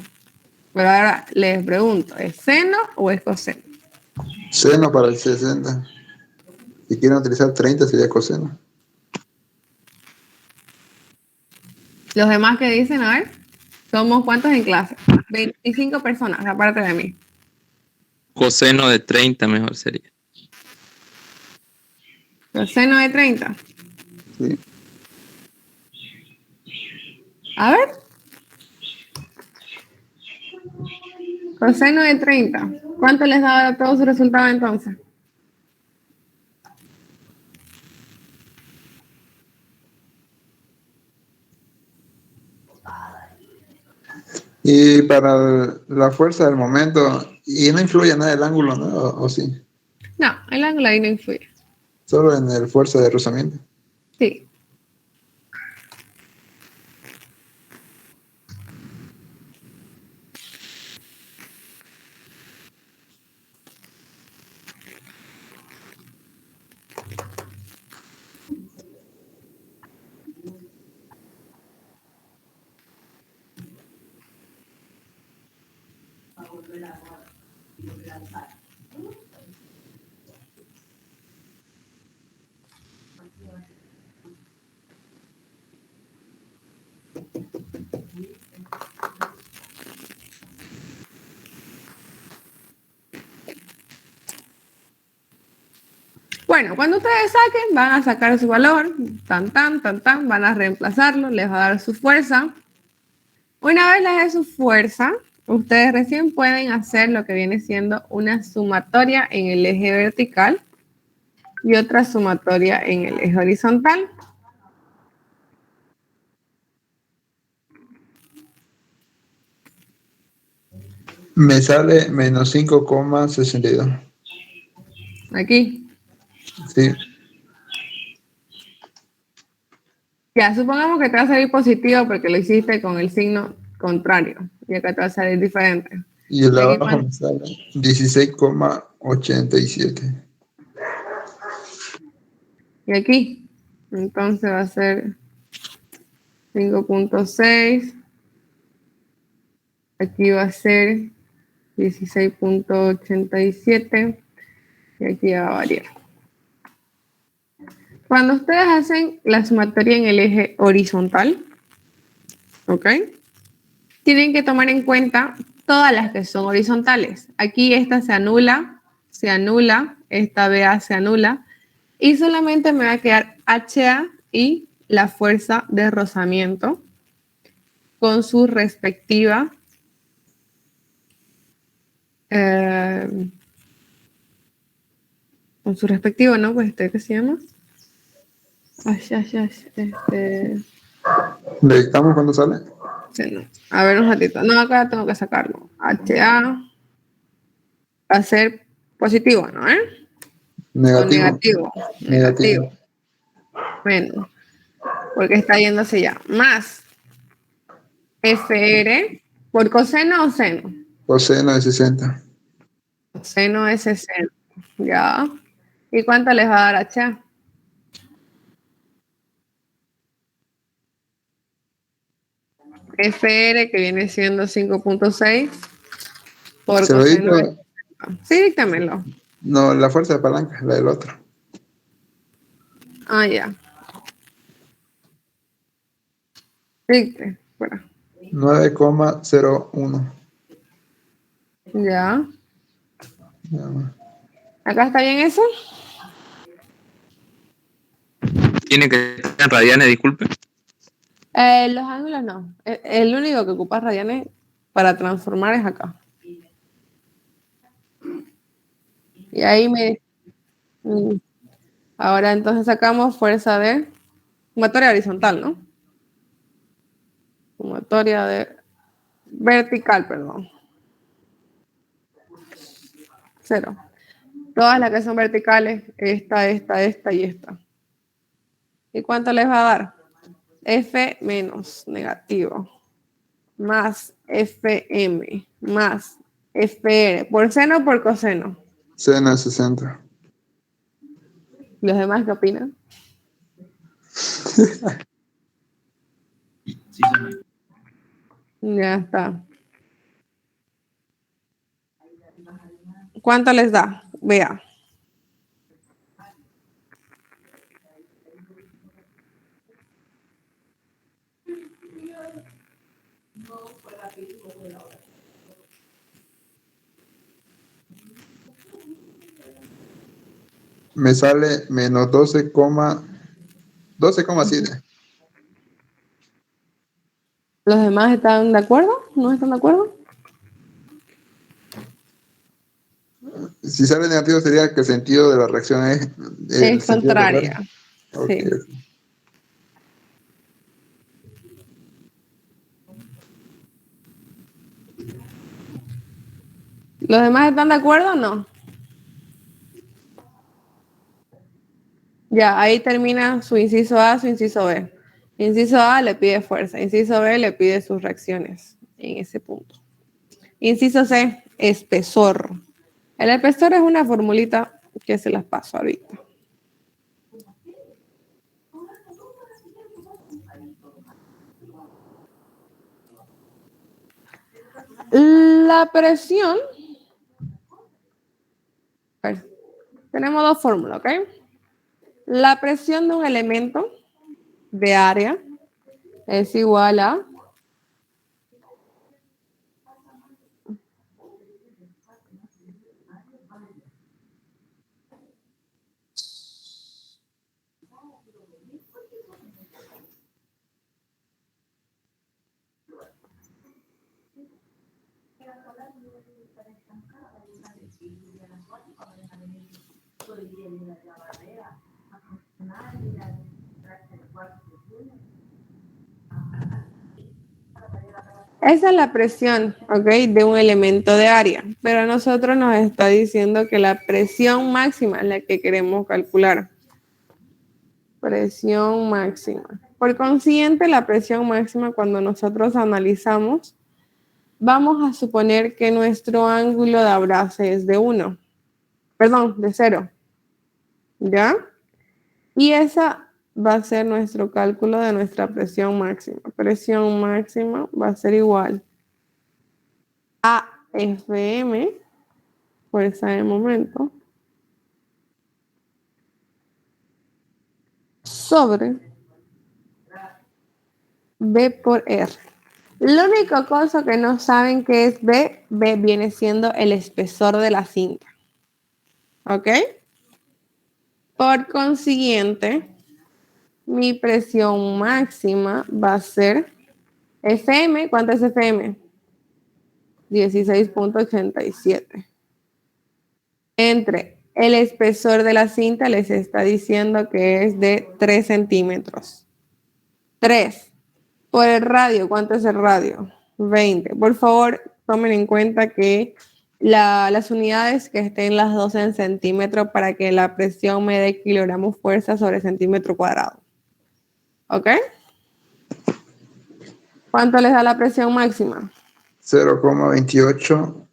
Pero ahora les pregunto, ¿es seno o es coseno? Seno para el 60. Si quieren utilizar 30 sería coseno. Los demás que dicen, a ver, somos cuántos en clase? 25 personas, aparte de mí. Coseno de 30 mejor sería. Coseno de 30. Sí. A ver. Coseno de 30. ¿Cuánto les da a todos su resultado entonces? Y para la fuerza del momento, y no influye nada el ángulo, ¿no? ¿O sí? No, el ángulo ahí no influye. Solo en el fuerza de rozamiento. Sí. Bueno, cuando ustedes saquen, van a sacar su valor, tan, tan, tan, tan, van a reemplazarlo, les va a dar su fuerza. Una vez les dé su fuerza, ustedes recién pueden hacer lo que viene siendo una sumatoria en el eje vertical y otra sumatoria en el eje horizontal. Me sale menos 5,62. Aquí. Sí. Ya, supongamos que te va a salir positivo porque lo hiciste con el signo contrario. Y acá te va a salir diferente. Y el de Aquí, abajo me sale 16,87. y aquí. Entonces va a ser 5.6. Aquí va a ser 16.87. Y aquí va a variar. Cuando ustedes hacen la sumatoria en el eje horizontal, ¿ok? Tienen que tomar en cuenta todas las que son horizontales. Aquí esta se anula, esta BA se anula, y solamente me va a quedar HA y la fuerza de rozamiento con su respectiva con su respectivo, ¿no? Pues ¿qué se llama? ¿Le dictamos cuándo sale? Sí, no. A ver un ratito. No, acá tengo que sacarlo. HA va a ser positivo, ¿no? O Negativo. negativo. Menos. Porque está yéndose ya. Más FR por coseno o seno. Coseno de 60. Seno es 60. Ya. ¿Y cuánto les va a dar HA? FR, que viene siendo 5.6 por ¿Se lo coseno de digo? 60. Sí, díctamelo. No, la fuerza de palanca, la del otro. Ah, ya. Dicte. Fuera. 9,01. Ya. Nada más. ¿Acá está bien eso? Tiene que estar en radianes, disculpe. Los ángulos no. El único que ocupa radianes para transformar es acá. Y ahí me... Ahora entonces sacamos fuerza de sumatoria horizontal, ¿no? sumatoria de vertical, perdón. 0. Todas las que son verticales, esta y esta. ¿Y cuánto les va a dar? F menos negativo más FM más FR. ¿Por seno o por coseno? Seno de 60. ¿Los demás qué opinan? Sí, señor. Ya está. ¿Cuánto les da? Vea. Me sale menos 12,7. ¿Los demás están de acuerdo? ¿No están de acuerdo? Si sale negativo sería que el sentido de la reacción es el Es sentido contrario. contraria. Ok. Sí. ¿Los demás están de acuerdo o no? Ya, ahí termina su inciso A, su inciso B. Inciso A le pide fuerza, inciso B le pide sus reacciones en ese punto. Inciso C, espesor. El espesor es una formulita que se las paso ahorita. La presión, a ver, tenemos dos fórmulas, ¿ok? La presión de un elemento de área es igual a esa es la presión, ¿ok? De un elemento de área, pero a nosotros nos está diciendo que la presión máxima es la que queremos calcular. Presión máxima. Por consiguiente, la presión máxima cuando nosotros analizamos, vamos a suponer que nuestro ángulo de abrace es de 1, perdón, de 0, ¿ya? Y esa va a ser nuestro cálculo de nuestra presión máxima. Presión máxima va a ser igual a FM, fuerza de momento, sobre B por R. La única cosa que no saben que es B viene siendo el espesor de la cinta. ¿Ok? Por consiguiente, mi presión máxima va a ser FM. ¿Cuánto es FM? 16.87. Entre el espesor de la cinta les está diciendo que es de 3 centímetros. 3. Por el radio, ¿cuánto es el radio? 20. Por favor, tomen en cuenta que las unidades que estén las dos en centímetros para que la presión me dé kilogramos fuerza sobre centímetro cuadrado. ¿Ok? ¿Cuánto les da la presión máxima? 0,28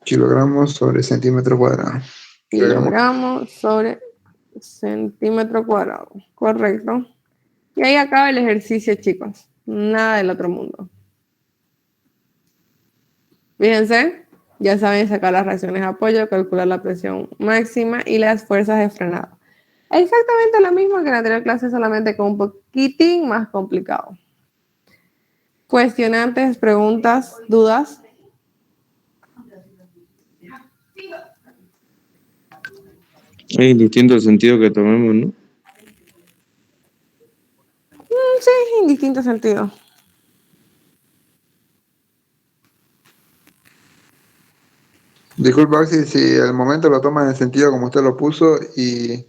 kilogramos sobre centímetro cuadrado. Kilogramos sobre centímetro cuadrado. Correcto. Y ahí acaba el ejercicio, chicos. Nada del otro mundo. Fíjense, ya saben sacar las reacciones de apoyo, calcular la presión máxima y las fuerzas de frenado. Exactamente lo mismo que en la anterior clase, solamente con un poquitín más complicado. Cuestionantes, preguntas, dudas. Es indistinto el sentido que tomemos, ¿no? Sí, en distintos sentidos. Disculpa si al momento lo toman en el sentido como usted lo puso y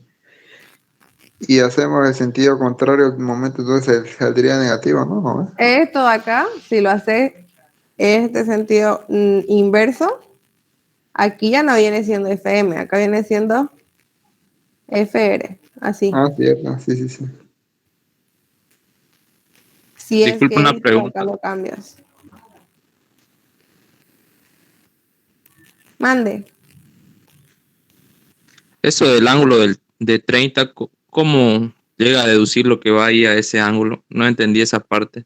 y hacemos el sentido contrario al momento, entonces saldría negativo, ¿no? Esto de acá, si lo haces este sentido inverso, aquí ya no viene siendo FM, acá viene siendo FR, así. Ah, cierto, sí, sí, sí. Si es Disculpa que una esto de acá pregunta. lo cambias. Mande. Eso del ángulo de 30, ¿cómo llega a deducir lo que va ahí a ese ángulo? No entendí esa parte.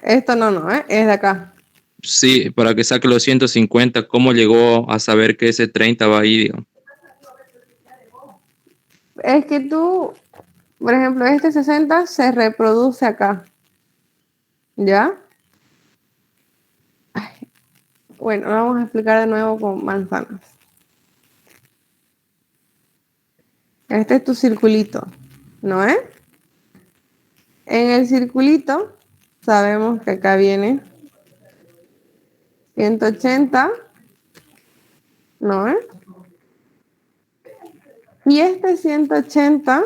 Esto no, es de acá. Sí, para que saque los 150, ¿cómo llegó a saber que ese 30 va ahí, digamos? Es que tú, por ejemplo, este 60 se reproduce acá. ¿Ya? Bueno, vamos a explicar de nuevo con manzanas. Este es tu circulito, ¿no es? En el circulito sabemos que acá viene 180, ¿no es? Y este 180,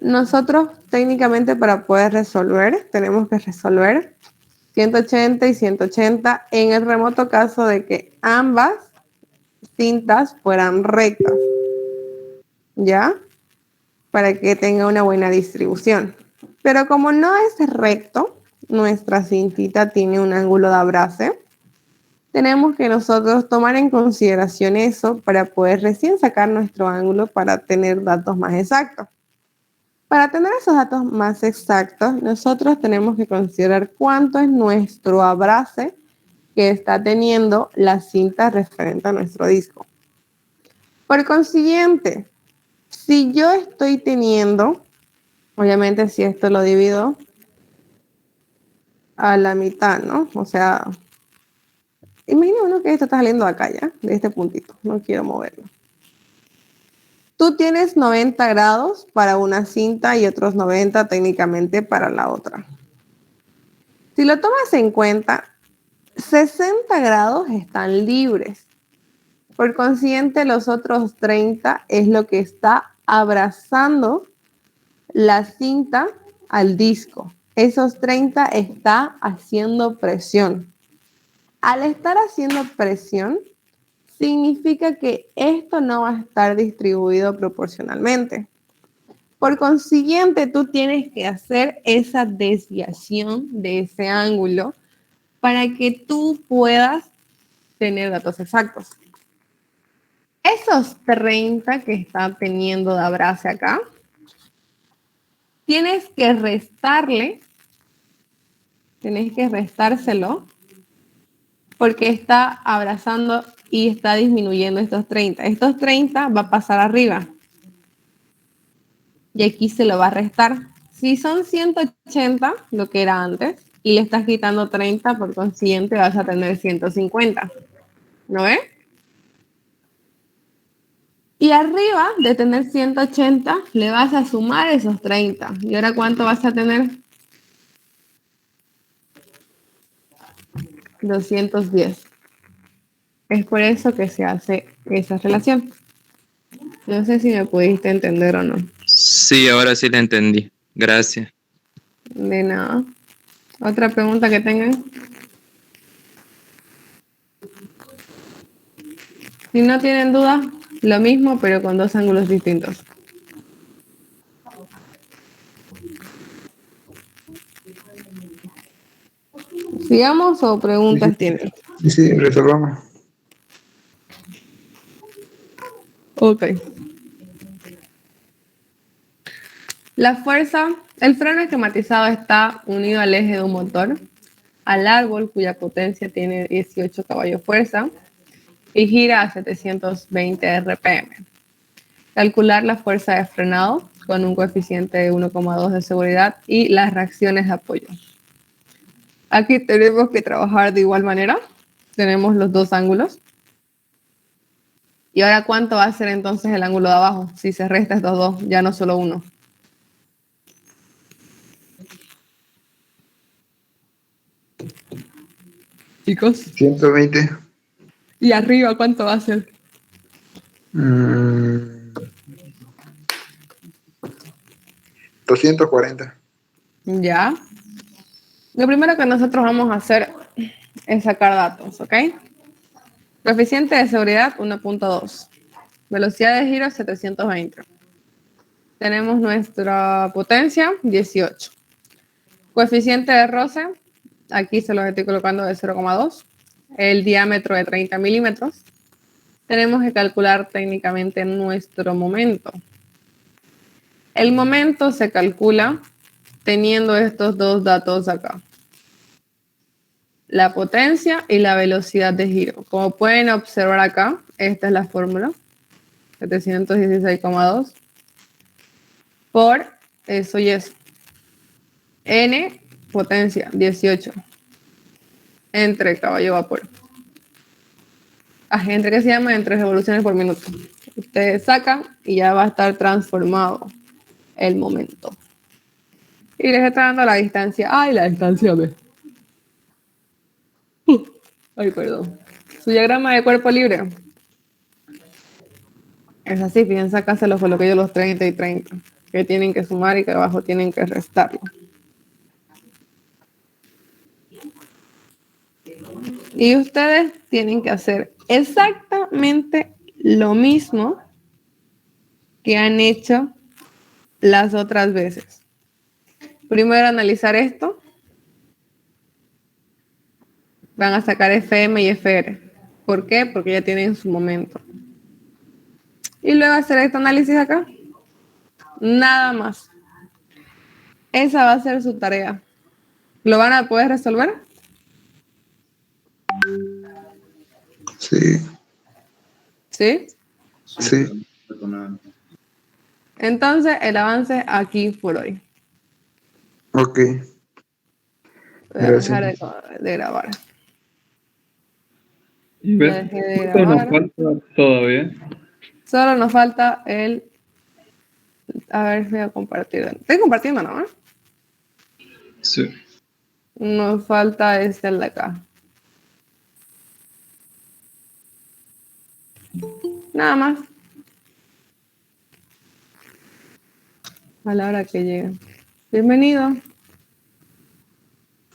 nosotros técnicamente para poder resolver, tenemos que resolver 180 y 180 en el remoto caso de que ambas cintas fueran rectas, ¿ya? Para que tenga una buena distribución. Pero como no es recto, nuestra cintita tiene un ángulo de abrace, tenemos que nosotros tomar en consideración eso para poder recién sacar nuestro ángulo para tener datos más exactos. Para tener esos datos más exactos, nosotros tenemos que considerar cuánto es nuestro abrace que está teniendo la cinta referente a nuestro disco. Por consiguiente, si yo estoy teniendo, obviamente si esto lo divido a la mitad, ¿no? O sea, imagina uno que esto está saliendo de acá ya, de este puntito, no quiero moverlo. Tú tienes 90 grados para una cinta y otros 90 técnicamente para la otra. Si lo tomas en cuenta, 60 grados están libres. Por consiguiente, los otros 30 es lo que está abrazando la cinta al disco. Esos 30 está haciendo presión. Al estar haciendo presión, significa que esto no va a estar distribuido proporcionalmente. Por consiguiente, tú tienes que hacer esa desviación de ese ángulo para que tú puedas tener datos exactos. Esos 30 que está teniendo de abrace acá, tienes que restárselo porque está abrazando y está disminuyendo estos 30. Estos 30 va a pasar arriba. Y aquí se lo va a restar. Si son 180, lo que era antes, y le estás quitando 30, por consiguiente vas a tener 150. ¿No ves? Y arriba de tener 180, le vas a sumar esos 30. ¿Y ahora cuánto vas a tener? 210. Es por eso que se hace esa relación. No sé si me pudiste entender o no. Sí, ahora sí la entendí. Gracias. De nada. ¿Otra pregunta que tengan? Si no tienen duda, lo mismo, pero con dos ángulos distintos. ¿Sigamos o preguntas tienen? Sí, sí, resolvamos. Ok. La fuerza, el freno esquematizado está unido al eje de un motor, al árbol cuya potencia tiene 18 caballos fuerza y gira a 720 RPM. Calcular la fuerza de frenado con un coeficiente de 1,2 de seguridad y las reacciones de apoyo. Aquí tenemos que trabajar de igual manera. Tenemos los dos ángulos. ¿Y ahora cuánto va a ser entonces el ángulo de abajo? Si se resta estos dos, ya no solo uno. Chicos. 120. ¿Y arriba cuánto va a ser? Mm, 240. Ya. Lo primero que nosotros vamos a hacer es sacar datos, ¿ok? Coeficiente de seguridad 1.2. Velocidad de giro 720. Tenemos nuestra potencia 18. Coeficiente de roce, aquí se lo estoy colocando de 0,2. El diámetro de 30 milímetros. Tenemos que calcular técnicamente nuestro momento. El momento se calcula teniendo estos dos datos acá. La potencia y la velocidad de giro. Como pueden observar acá, esta es la fórmula. 716,2 por eso y eso. N, potencia, 18. Entre caballo vapor. Entre que se llama entre revoluciones por minuto. Ustedes sacan y ya va a estar transformado el momento. Y les está dando la distancia. Ay, la distancia B. Ay, perdón. Su diagrama de cuerpo libre. Es así, fíjense acá se los coloqué yo los 30 y 30. Que tienen que sumar y que abajo tienen que restarlo. Y ustedes tienen que hacer exactamente lo mismo que han hecho las otras veces. Primero analizar esto. Van a sacar FM y FR. ¿Por qué? Porque ya tienen su momento. Y luego hacer este análisis acá. Nada más. Esa va a ser su tarea. ¿Lo van a poder resolver? Sí, ¿Sí? sí. Entonces, el avance aquí por hoy. Ok. Voy a Gracias. dejar de grabar. ¿Y Ya ves? dejé de ¿Cuánto nos grabar. falta todavía? Solo nos falta el... A ver, voy a compartir. Estoy compartiendo, ¿no? Sí. Nos falta el de acá. Nada más. A la hora que llegue. Bienvenido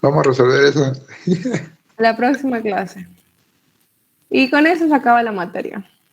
Vamos a resolver eso. a la próxima clase. Y con eso se acaba la materia.